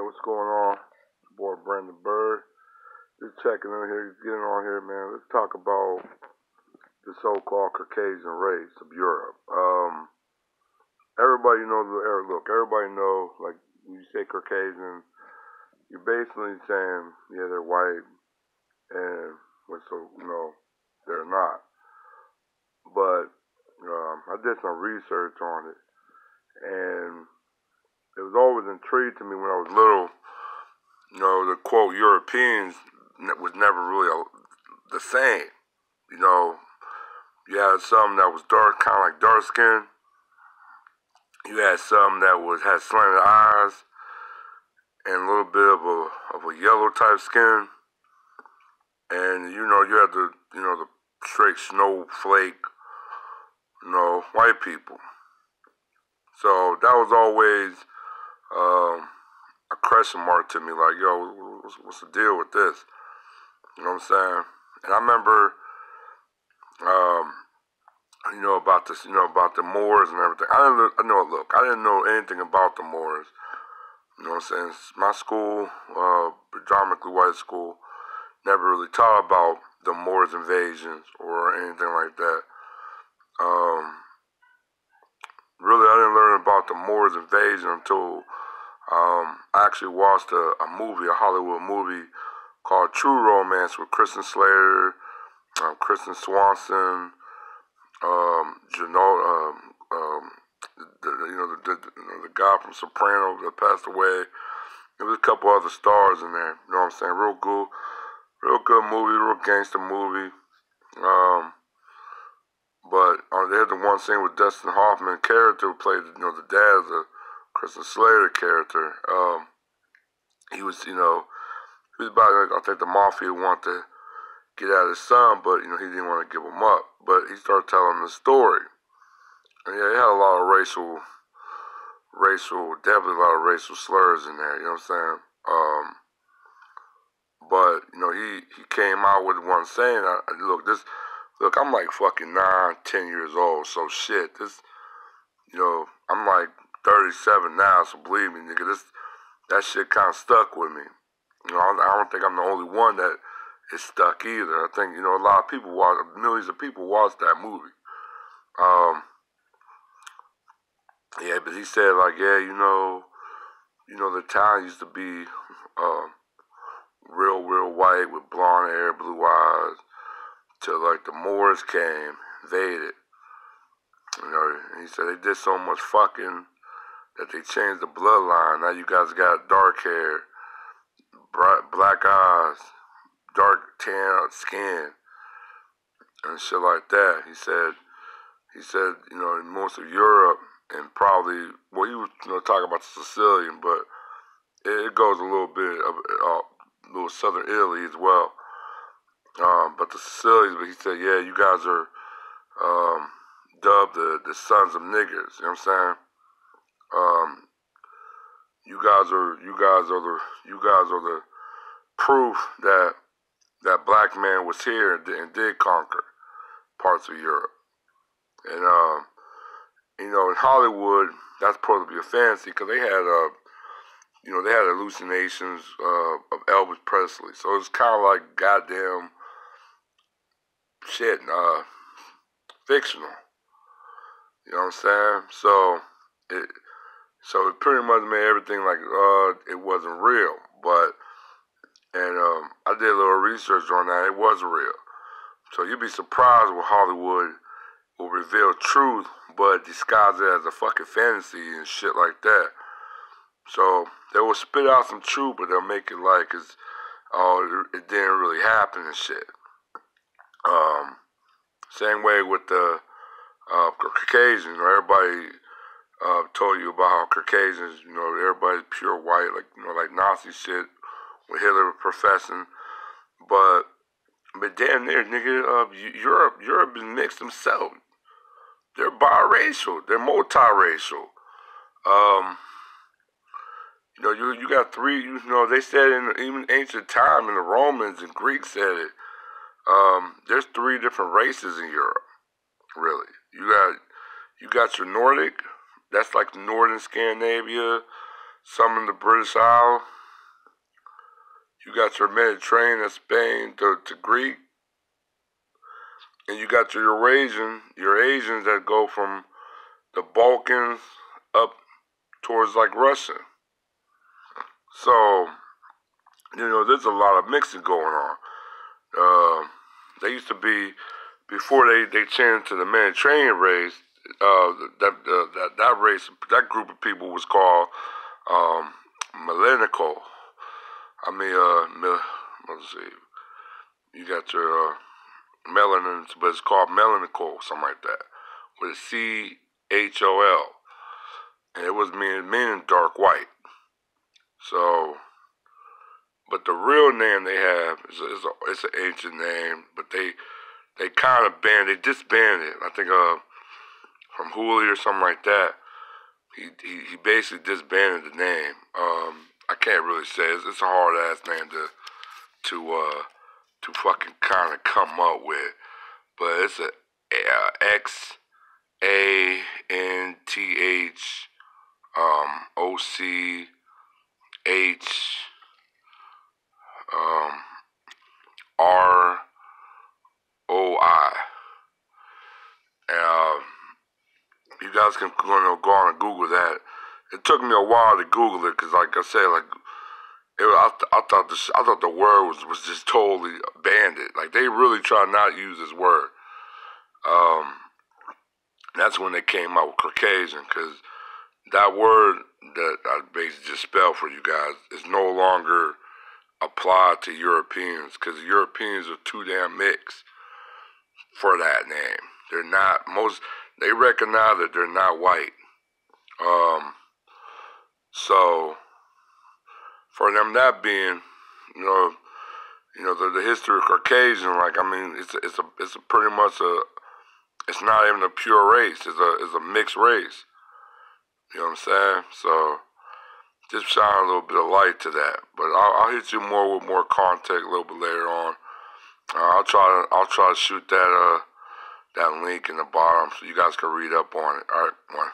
what's going on? Boy, Brandon Bird. Just checking in here, getting on here, man. Let's talk about the so-called Caucasian race of Europe. Everybody knows. Look, everybody knows. Like when you say Caucasian, you're basically saying, yeah, they're white, and they're not. But I did some research on it, and it was always intrigued to me when I was little. The quote Europeans was never really the same. You had some that was dark, kind of like dark skin. You had some that had slanted eyes and a little bit of a yellow type skin. And you had the straight snowflake, white people. So that was always a question mark to me, like, yo, what's the deal with this? You know what I'm saying? And I remember, about this, about the Moors and everything. I didn't know anything about the Moors. You know what I'm saying? My school, predominantly white school, never really taught about the Moors invasions or anything like that. Really, I didn't learn about the Moors invasion until I actually watched a Hollywood movie called True Romance with Kristen Slater, Kristen Swanson, the guy from Sopranos that passed away. There was a couple other stars in there. You know what I'm saying? Real good movie, real gangster movie. But they had the one scene with Dustin Hoffman character who played, the dad of the Kristen Slater character. He was about, I think the mafia wanted to get at his son, but, he didn't want to give him up. But he started telling the story. And yeah, he had a lot of definitely a lot of racial slurs in there, you know what I'm saying? But, he came out with one saying, look, I'm like fucking 9, 10 years old, so shit, I'm like 37 now, so believe me, nigga, that shit kind of stuck with me. I don't think I'm the only one that is stuck either. I think, a lot of people millions of people watched that movie. Yeah, but he said, like, yeah, the town used to be real white with blonde hair, blue eyes, till, like, the Moors came, invaded. And he said they did so much fucking that they changed the bloodline. Now you guys got dark hair, black eyes, dark tan skin, and shit like that. He said, in most of Europe, and probably, well, he was, talking about the Sicilian, but it goes a little bit of little southern Italy as well. But the Sicilians, but he said, yeah, you guys are dubbed the sons of niggers. You know what I'm saying? You guys are the proof that black man was here and did conquer parts of Europe. And in Hollywood, that's supposed to be a fantasy because they had they had hallucinations of Elvis Presley. So it's kind of like goddamn shit, fictional. You know what I'm saying? So it pretty much made everything like it wasn't real. And I did a little research on that. It was real. So you'd be surprised what Hollywood will reveal truth, but disguise it as a fucking fantasy and shit like that. So they will spit out some truth, but they'll make it like it didn't really happen and shit. Same way with the Caucasians. Everybody told you about how Caucasians, everybody's pure white, like Nazi shit with Hitler professing. But damn near, nigga, Europe is mixed themselves. They're biracial. They're multiracial. You got three. They said in even ancient time, and the Romans and Greeks said it. There's 3 different races in Europe. Really, you got your Nordic. That's like northern Scandinavia, some in the British Isles, You got your Mediterranean, Spain to Greek, and you got your Asians that go from the Balkans up towards like Russia. So, there's a lot of mixing going on. They used to be, before they changed to the Mediterranean race, that race, that group of people was called Melanico. Let's see. You got your melanin, but it's called Melanico, something like that, with a CHOL, and it was meaning dark white. So, but the real name they have it's an ancient name, but they kind of disbanded it. I think from Hooli or something like that. He basically disbanded the name. I can't really say it's a hard ass name to fucking kind of come up with, but it's a XANTH ROI. And you guys can go on and Google that. It took me a while to Google it because, like I said, I thought the word was just totally banded. Like they really try not to use this word. That's when they came out with Caucasian, because that word that I basically just spelled for you guys is no longer applied to Europeans, because Europeans are too damn mixed for that name. They recognize that they're not white. So for them not being, the history of Caucasian, it's a pretty much it's not even a pure race. It's a mixed race. You know what I'm saying? So just shine a little bit of light to that. But I'll hit you more with more context a little bit later on. I'll try to shoot that link in the bottom so you guys can read up on it. All right, one.